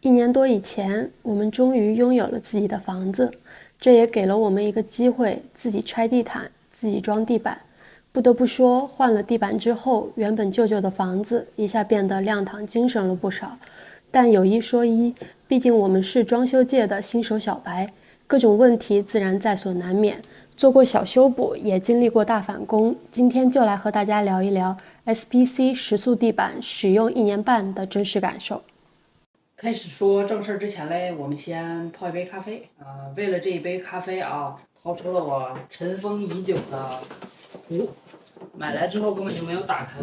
1年多以前，我们终于拥有了自己的房子，这也给了我们一个机会，自己拆地毯，自己装地板。不得不说，换了地板之后，原本旧旧的房子一下变得亮堂精神了不少。但有一说一，毕竟我们是装修界的新手小白，各种问题自然在所难免。做过小修补，也经历过大返工，今天就来和大家聊一聊 SPC 时速地板使用1年半的真实感受。开始说正事之前嘞，我们先泡一杯咖啡。为了这一杯咖啡啊，掏出了我尘封已久的壶，买来之后根本就没有打开。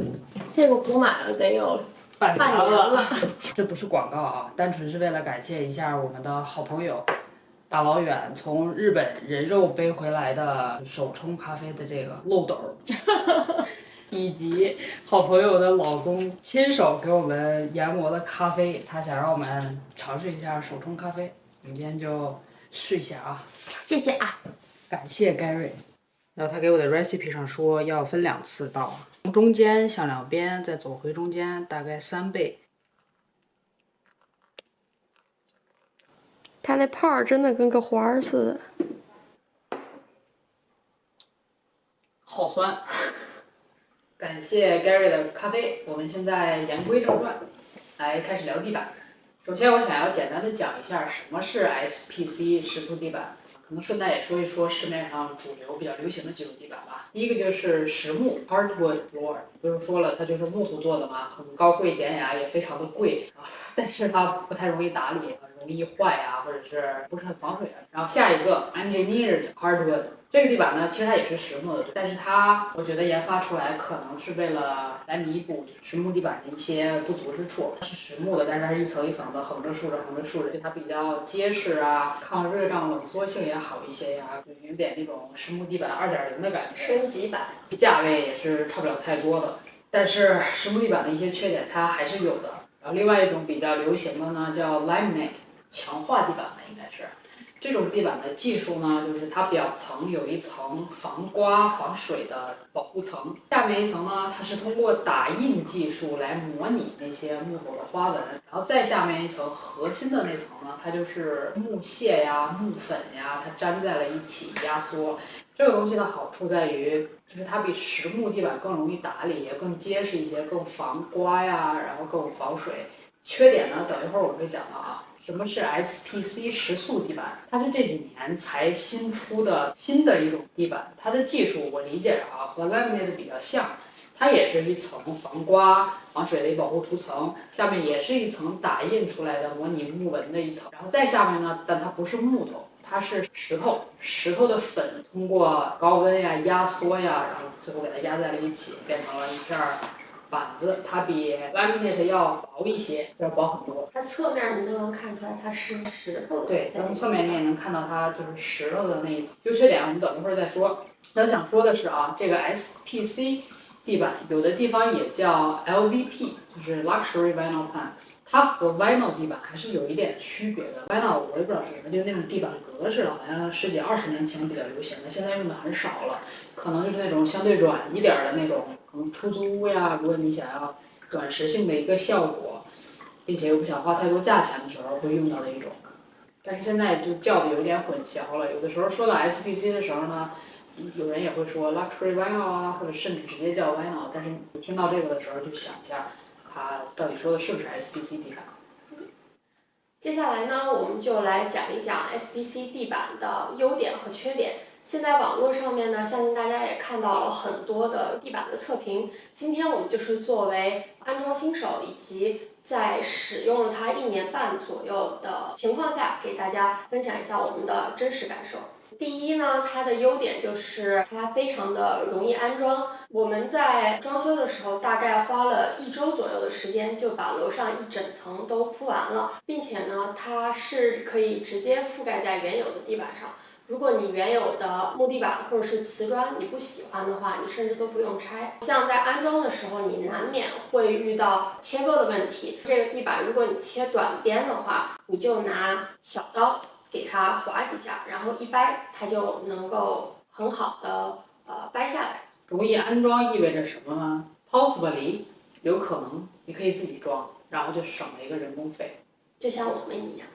这个壶买了得有半年了。这不是广告啊，单纯是为了感谢一下我们的好朋友，大老远从日本人肉背回来的手冲咖啡的这个漏斗。以及好朋友的老公亲手给我们研磨的咖啡，他想让我们尝试一下手冲咖啡，我们今天就试一下啊。谢谢啊，感谢 Gary。然后他给我的 recipe 上说要分2次倒，从中间向两边，再走回中间，大概3倍。它那泡真的跟个花儿似的。好酸。感谢 Gary 的咖啡，我们现在言归正传，来开始聊地板。首先，我想要简单的讲一下什么是 SPC 时速地板，可能顺带也说一说市面上主流比较流行的几种地板吧。第一个就是实木 hardwood floor， 不用说了，它就是木头做的嘛，很高贵典雅，也非常的贵啊，但是它不太容易打理，容易坏啊，或者是不是很防水啊。然后下一个 engineered hardwood。这个地板呢，其实它也是实木的，但是它我觉得研发出来可能是为了来弥补实木地板的一些不足之处。它是实木的，但是它是一层一层的横着竖着横着竖着，对它比较结实啊，抗热胀冷缩性也好一些呀，就有点那种实木地板2.0的感觉。升级版，价位也是差不了太多的，但是实木地板的一些缺点它还是有的。然后另外一种比较流行的呢叫 laminate 强化地板吧，应该是。这种地板的技术呢，就是它表层有一层防刮防水的保护层，下面一层呢，它是通过打印技术来模拟那些木头的花纹，然后再下面一层核心的那层呢，它就是木屑呀、木粉呀，它粘在了一起压缩。这个东西的好处在于，就是它比实木地板更容易打理，也更结实一些，更防刮呀，然后更防水。缺点呢，等一会儿我会讲到啊。什么是 SPC 时速地板？它是这几年才新出的新的一种地板，它的技术我理解啊和 laminate 比较像，它也是一层防刮防水的一保护涂层，下面也是一层打印出来的模拟木纹的一层，然后再下面呢，但它不是木头，它是石头，石头的粉通过高温呀压缩呀，然后最后给它压在了一起，变成了一片板子，它比 laminate 要薄一些，要薄很多。它侧面你都能看出来它是石头的。对，从侧面你也能看到它就是石头的那一层。优缺点我们等一会儿再说。那我想说的是啊，这个 SPC 地板有的地方也叫 LVP， 就是 Luxury Vinyl Planks， 它和 Vinyl 地板还是有一点区别的。Vinyl 我也不知道是什么，就是那种地板格式，好像10几20年前比较流行的，现在用的很少了。可能就是那种相对软一点的那种，可能出租屋呀，如果你想要短时性的一个效果，并且又不想花太多价钱的时候会用到的一种。但是现在就叫的有点混淆了，有的时候说到 SPC 的时候呢，有人也会说 Luxury Vinyl 啊，或者甚至直接叫 Vinyl， 但是你听到这个的时候就想一下，它到底说的是不是 SPC 地板？接下来呢，我们就来讲一讲 SPC 地板的优点和缺点。现在网络上面呢，相信大家也看到了很多的地板的测评。今天我们就是作为安装新手以及在使用了它1年半左右的情况下，给大家分享一下我们的真实感受。第一呢，它的优点就是它非常的容易安装。我们在装修的时候，大概花了1周左右的时间，就把楼上一整层都铺完了，并且呢，它是可以直接覆盖在原有的地板上。如果你原有的木地板或者是瓷砖你不喜欢的话，你甚至都不用拆。像在安装的时候，你难免会遇到切割的问题。这个地板如果你切短边的话，你就拿小刀给它划几下，然后一掰，它就能够很好的掰下来。容易安装意味着什么呢？ Possibly 有可能你可以自己装，然后就省了一个人工费。就像我们一样。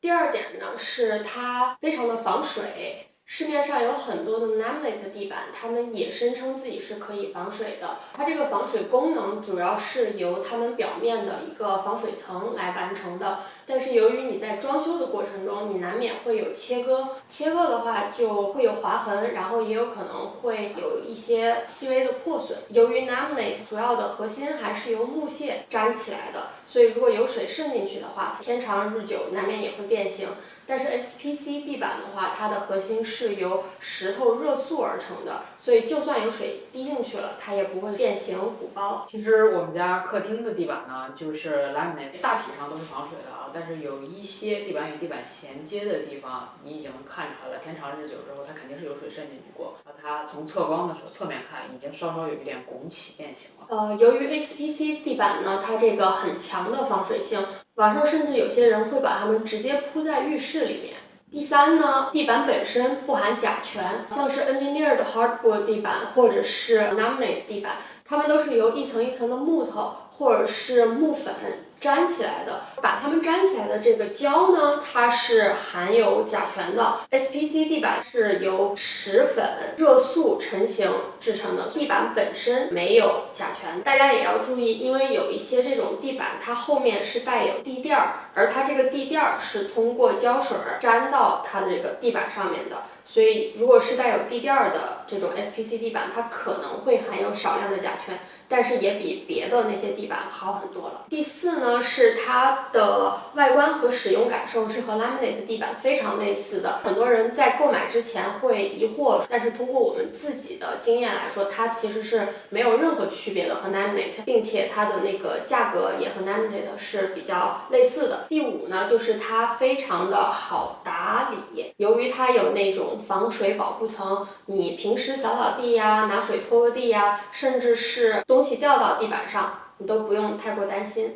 第二点呢，是它非常的防水。市面上有很多的 laminate 地板，它们也声称自己是可以防水的。它这个防水功能主要是由它们表面的一个防水层来完成的。但是由于你在装修的过程中，你难免会有切割的话就会有划痕，然后也有可能会有一些细微的破损。由于 laminate 主要的核心还是由木屑粘起来的，所以如果有水渗进去的话，天长日久难免也会变形。但是 SPC 地板的话，它的核心是由石头热塑而成的，所以就算有水滴进去了，它也不会变形鼓包。其实我们家客厅的地板呢，就是 laminate， 大体上都是防水的啊，但是有一些地板与地板衔接的地方，你已经能看出来了，天长日久之后，它肯定是有水渗进去过，然后它从侧光的时候，侧面看已经稍稍有一点拱起变形了。由于 SPC 地板呢，它这个很强的防水性，网上甚至有些人会把它们直接铺在浴室里面。第三呢，地板本身不含甲醛，像是 engineered hardboard 地板或者是 laminate 地板，它们都是由一层一层的木头或者是木粉粘起来的。把它们粘起来的这个胶呢，它是含有甲醛的。SPC 地板是由石粉、热塑成型制成的，地板本身没有甲醛。大家也要注意，因为有一些这种地板，它后面是带有地垫儿，而它这个地垫儿是通过胶水粘到它的这个地板上面的。所以如果是带有地垫儿的这种 SPC 地板，它可能会含有少量的甲醛，但是也比别的那些地板好很多了。第四呢，是它的外观和使用感受是和 laminate 地板非常类似的。很多人在购买之前会疑惑，但是通过我们自己的经验来说，它其实是没有任何区别的和 laminate， 并且它的那个价格也和 laminate 是比较类似的。第五呢，就是它非常的好打理，由于它有那种防水保护层，你平时扫扫地呀、拿水拖个地呀，甚至是东西掉到地板上，你都不用太过担心。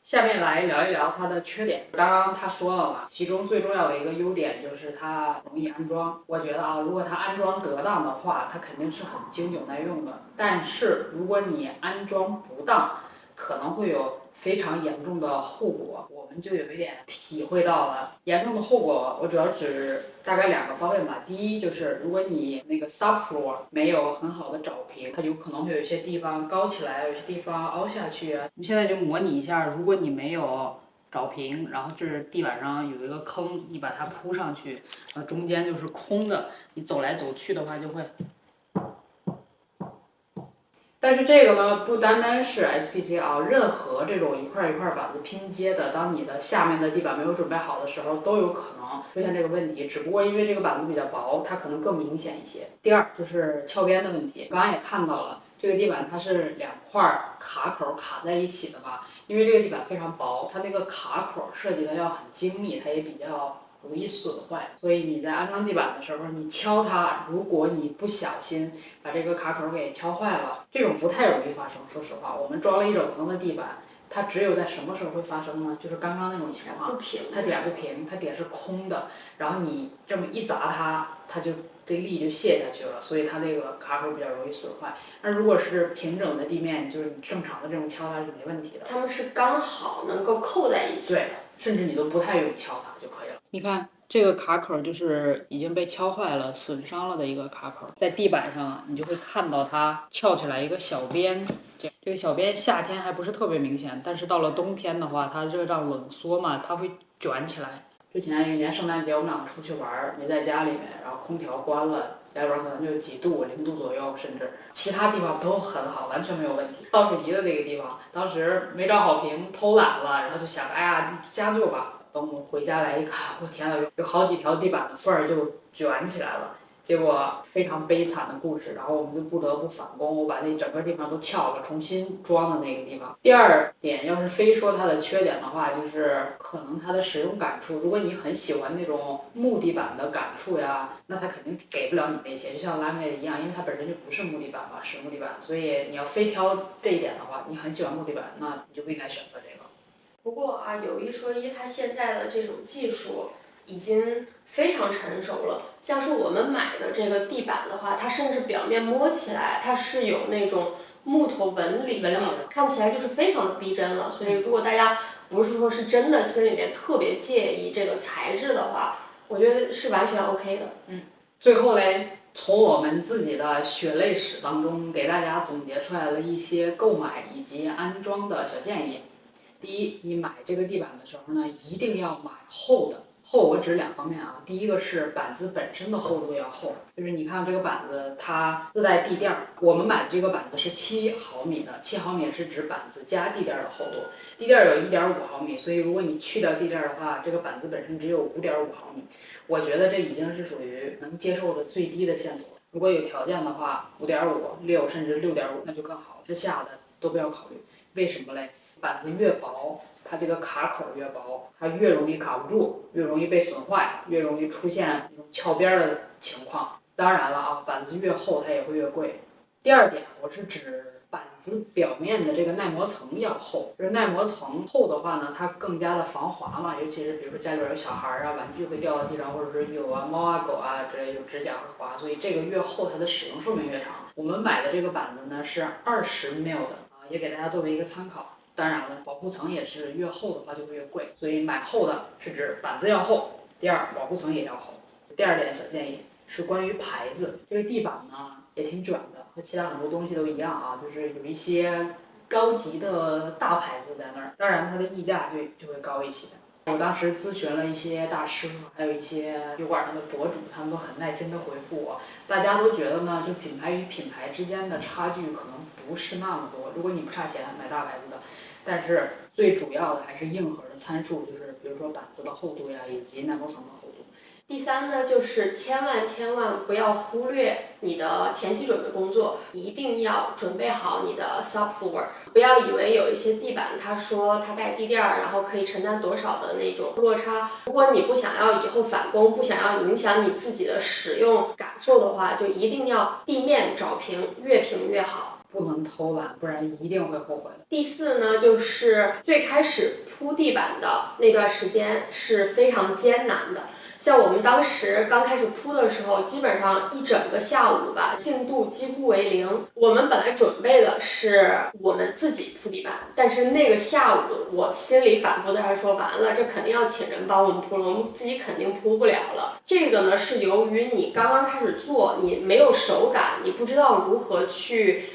下面来聊一聊它的缺点。刚刚他说了嘛，其中最重要的一个优点就是它容易安装。我觉得啊，如果它安装得当的话，它肯定是很经久耐用的。但是如果你安装不当，可能会有非常严重的后果。我们就有一点体会到了严重的后果，我主要指大概2个方面吧。第一就是如果你那个 subfloor 没有很好的找平，它有可能会有一些地方高起来，有些地方凹下去啊。你现在就模拟一下，如果你没有找平，然后这地板上有一个坑，你把它铺上去，中间就是空的，你走来走去的话就会。但是这个呢，不单单是 SPC 啊，任何这种一块一块板子拼接的，当你的下面的地板没有准备好的时候，都有可能出现这个问题。只不过因为这个板子比较薄，它可能更明显一些。第二就是翘边的问题，刚刚也看到了，这个地板它是2块卡口卡在一起的吧？因为这个地板非常薄，它那个卡口设计的要很精密，它也比较容易损坏，所以你在安装地板的时候，你敲它，如果你不小心把这个卡口给敲坏了，这种不太容易发生。说实话，我们装了一整层的地板，它只有在什么时候会发生呢？就是刚刚那种情况，它点不平，它点是空的，然后你这么一砸它就这力就卸下去了，所以它这个卡口比较容易损坏。那如果是平整的地面，就是你正常的这种敲它是没问题的。它们是刚好能够扣在一起。对，甚至你都不太用敲它就可以了。你看这个卡口就是已经被敲坏了、损伤了的一个卡口，在地板上你就会看到它翘起来一个小边，这个小边夏天还不是特别明显，但是到了冬天的话，它热胀冷缩嘛，它会卷起来。之前有一年圣诞节我们两个出去玩，没在家里面，然后空调关了，家里边可能就几度，0度左右，甚至其他地方都很好，完全没有问题。倒水泥的那个地方，当时没找好平，偷懒了，然后就想，哎呀，将就吧。等我们回家来一看，我天呐，有好几条地板的缝儿就卷起来了。结果非常悲惨的故事，然后我们就不得不返工，我把那整个地方都撬了，重新装的那个地方。第二点，要是非说它的缺点的话，就是可能它的使用感触。如果你很喜欢那种木地板的感触呀，那它肯定给不了你那些，就像laminate一样，因为它本身就不是木地板嘛，实木地板，所以你要非挑这一点的话，你很喜欢木地板，那你就不应该选择这个。不过啊，有一说一，它现在的这种技术已经非常成熟了。像是我们买的这个地板的话，它甚至表面摸起来它是有那种木头纹理的，看起来就是非常的逼真了。所以如果大家不是说是真的心里面特别介意这个材质的话，我觉得是完全 OK 的。最后嘞，从我们自己的血泪史当中，给大家总结出来了一些购买以及安装的小建议。第一，你买这个地板的时候呢，一定要买厚的。厚我指两方面啊，第一个是板子本身的厚度要厚，就是你看这个板子它自带地垫儿，我们买的这个板子是7毫米的，7毫米是指板子加地垫儿的厚度，地垫儿有1.5毫米，所以如果你去掉地垫儿的话，这个板子本身只有5.5毫米，我觉得这已经是属于能接受的最低的限度了。如果有条件的话，5.5、6甚至6.5那就更好，之下的都不要考虑。为什么嘞？板子越薄，它这个卡口越薄，它越容易卡不住，越容易被损坏，越容易出现那种翘边的情况。当然了啊，板子越厚它也会越贵。第二点，我是指板子表面的这个耐磨层要厚，就是耐磨层厚的话呢，它更加的防滑嘛，尤其是比如说家里边有小孩啊，玩具会掉到地上，或者是有猫啊狗啊之类有指甲会滑，所以这个越厚它的使用寿命越长。我们买的这个板子呢是20mm的啊，也给大家作为一个参考。当然了，保护层也是越厚的话就会越贵，所以买厚的是指板子要厚，第二保护层也要厚。第二点小建议是关于牌子，这个地板呢也挺卷的，和其他很多东西都一样啊，就是有一些高级的大牌子在那儿，当然它的溢价就会高一些。我当时咨询了一些大师傅，还有一些油管上的博主，他们都很耐心的回复我。大家都觉得呢，就品牌与品牌之间的差距可能不是那么多。如果你不差钱买大牌子的，但是最主要的还是硬核的参数，就是比如说板子的厚度呀，以及耐磨层的厚度。第三呢，就是千万不要忽略你的前期准备工作，一定要准备好你的 subfloor。不要以为有一些地板，它说它带地垫儿，然后可以承担多少的那种落差。如果你不想要以后返工，不想要影响你自己的使用感受的话，就一定要地面找平，越平越好。不能偷懒，不然一定会后悔的。第四呢，就是最开始铺地板的那段时间是非常艰难的。像我们当时刚开始铺的时候，基本上一整个下午吧，进度几乎为零。我们本来准备的是我们自己铺地板，但是那个下午我心里反复的还说，完了，这肯定要请人帮我们铺了，我们自己肯定铺不了了。这个呢，是由于你刚刚开始做，你没有手感，你不知道如何去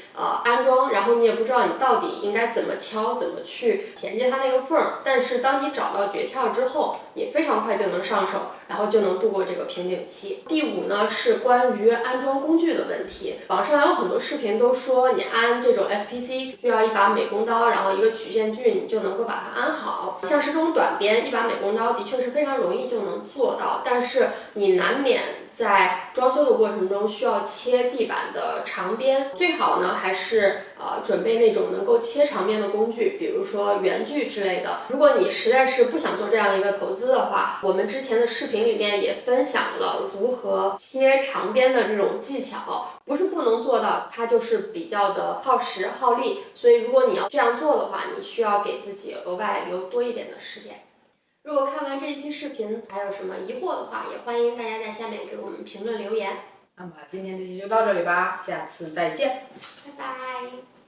安装，然后你也不知道你到底应该怎么敲，怎么去衔接它那个缝儿。但是当你找到诀窍之后，你非常快就能上手，然后就能度过这个瓶颈期。第五呢是关于安装工具的问题，网上有很多视频都说你安这种 SPC 需要一把美工刀，然后一个曲线锯，你就能够把它安好。像是这种短边，一把美工刀的确是非常容易就能做到，但是你难免在装修的过程中需要切地板的长边，最好呢还是准备那种能够切长边的工具，比如说圆锯之类的。如果你实在是不想做这样一个投资的话，我们之前的视频里面也分享了如何切长边的这种技巧，不是不能做到，它就是比较的耗时耗力，所以如果你要这样做的话，你需要给自己额外留多一点的时间。如果看完这一期视频还有什么疑惑的话，也欢迎大家在下面给我们评论留言。那么今天这期就到这里吧，下次再见，拜拜。